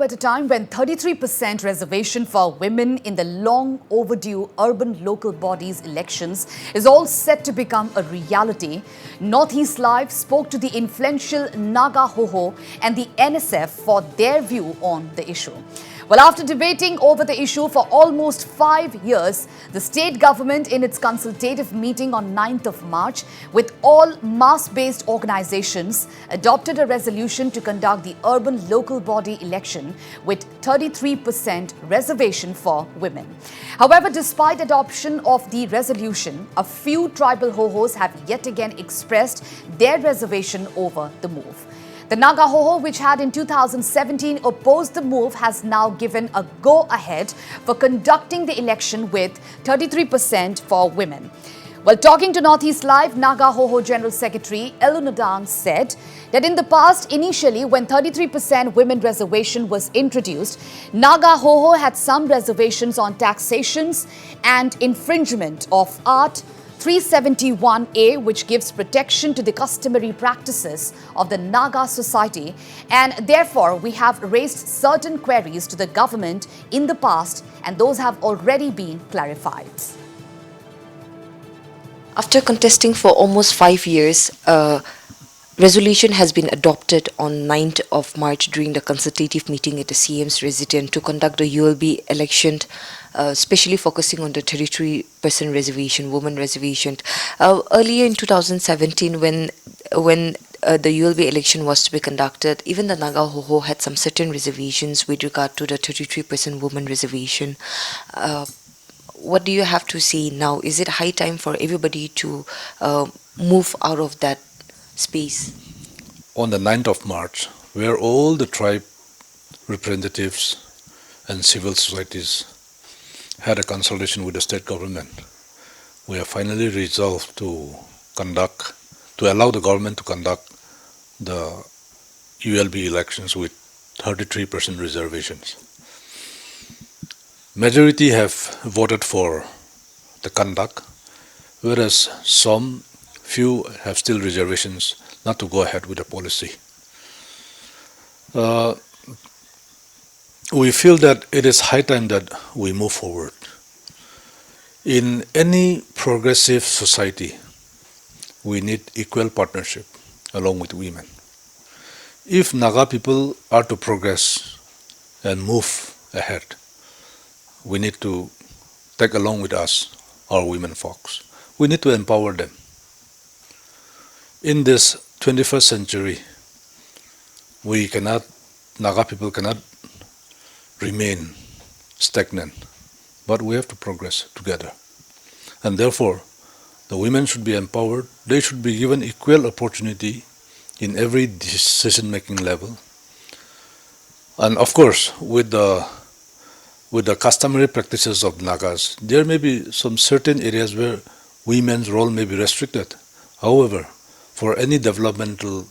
at a time when 33% reservation for women in the long overdue urban local bodies elections is all set to become a reality, Northeast Live spoke to the influential Naga Hoho and the NSF for their view on the issue. Well, after debating over the issue for almost 5 years, the state government in its consultative meeting on 9th of March with all mass-based organizations adopted a resolution to conduct the urban local body election with 33% reservation for women. However, despite adoption of the resolution, a few tribal Hohos have yet again expressed their reservation over the move. The Naga Hoho, which had in 2017 opposed the move, has now given a go-ahead for conducting the election with 33% for women. While talking to Northeast Live, Naga Hoho General Secretary Ndang said that in the past, initially when 33% women reservation was introduced, Naga Hoho had some reservations on taxations and infringement of Art 371A, which gives protection to the customary practices of the Naga society, and therefore we have raised certain queries to the government in the past, and those have already been clarified. After contesting for almost 5 years, a resolution has been adopted on 9th of March during the consultative meeting at the CM's residence to conduct the ULB election, especially focusing on the 33% reservation, women reservation. Earlier in 2017, when the ULB election was to be conducted, even the Naga Hoho had some certain reservations with regard to the 33% women reservation. What do you have to say now? Is it high time for everybody to move out of that space? On the 9th of March, where all the tribe representatives and civil societies had a consultation with the state government, we have finally resolved to allow the government to conduct the ULB elections with 33% reservations. Majority have voted for the conduct, whereas few have still reservations not to go ahead with the policy. We feel that it is high time that we move forward. In any progressive society, we need equal partnership along with women. If Naga people are to progress and move ahead, we need to take along with us our women folks. We need to empower them. In this 21st century, Naga people cannot remain stagnant, but we have to progress together. And therefore, the women should be empowered. They should be given equal opportunity in every decision-making level. And of course, with the customary practices of Nagas, there may be some certain areas where women's role may be restricted. However, for any developmental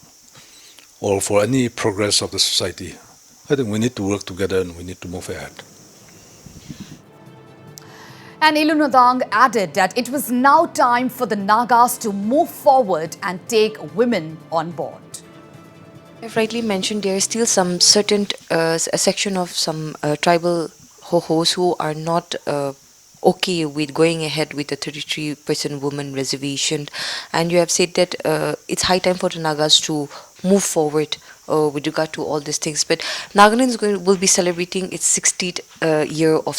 or for any progress of the society, I think we need to work together and we need to move ahead. And Ndang added that it was now time for the Nagas to move forward and take women on board. I've rightly mentioned there is still some certain a section of some tribal Hohos who are not okay with going ahead with the 33% women reservation, and you have said that it's high time for the Nagas to move forward with regard to all these things. But Nagaland will be celebrating its 60th year of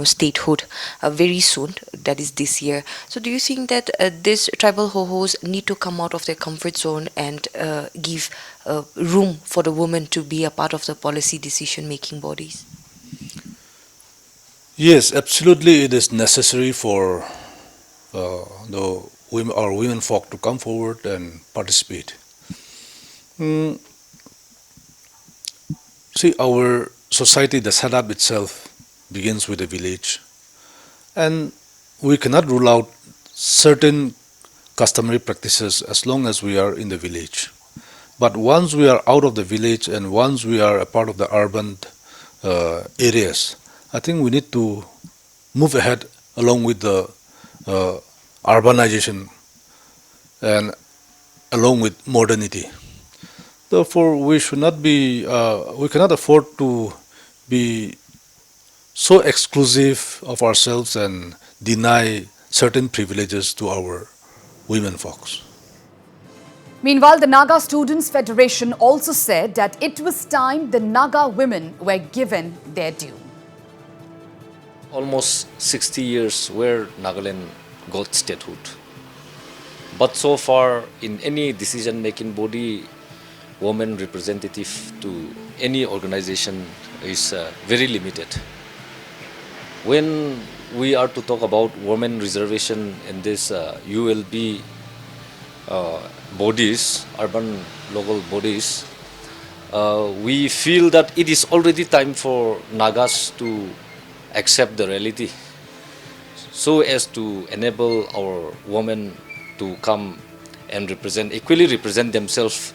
statehood very soon. That is this year. So do you think that these tribal Hohos need to come out of their comfort zone and give room for the women to be a part of the policy decision-making bodies? Yes, absolutely. It is necessary for our women folk to come forward and participate. See, our society, the setup itself begins with a village, and we cannot rule out certain customary practices as long as we are in the village. But once we are out of the village and once we are a part of the urban areas, I think we need to move ahead along with the urbanization and along with modernity. Therefore, we should not be, we cannot afford to be so exclusive of ourselves and deny certain privileges to our women folks. Meanwhile, the Naga Students Federation also said that it was time the Naga women were given their due. Almost 60 years where Nagaland got statehood. But so far, in any decision-making body, women representative to any organization is very limited. When we are to talk about women reservation in this ULB bodies, urban local bodies, we feel that it is already time for Nagas to accept the reality so as to enable our women to come and equally represent themselves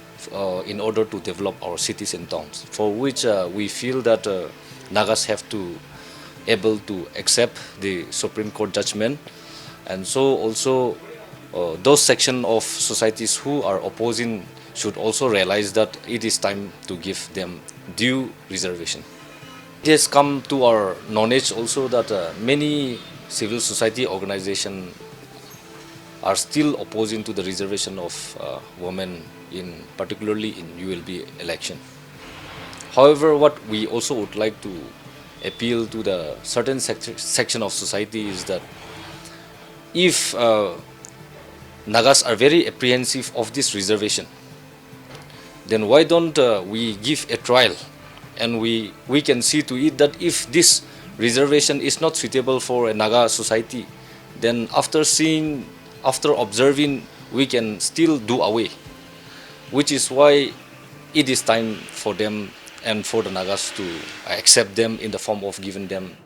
in order to develop our cities and towns, for which we feel that Nagas have to able to accept the Supreme Court judgment, and so also those section of societies who are opposing should also realize that it is time to give them due reservation. It has come to our knowledge also that many civil society organizations are still opposing to the reservation of women, particularly in ULB election. However, what we also would like to appeal to the certain section of society is that if Nagas are very apprehensive of this reservation, then why don't we give a trial, and we can see to it that if this reservation is not suitable for a Naga society, then after observing, we can still do away, which is why it is time for them and for the Nagas to accept them in the form of giving them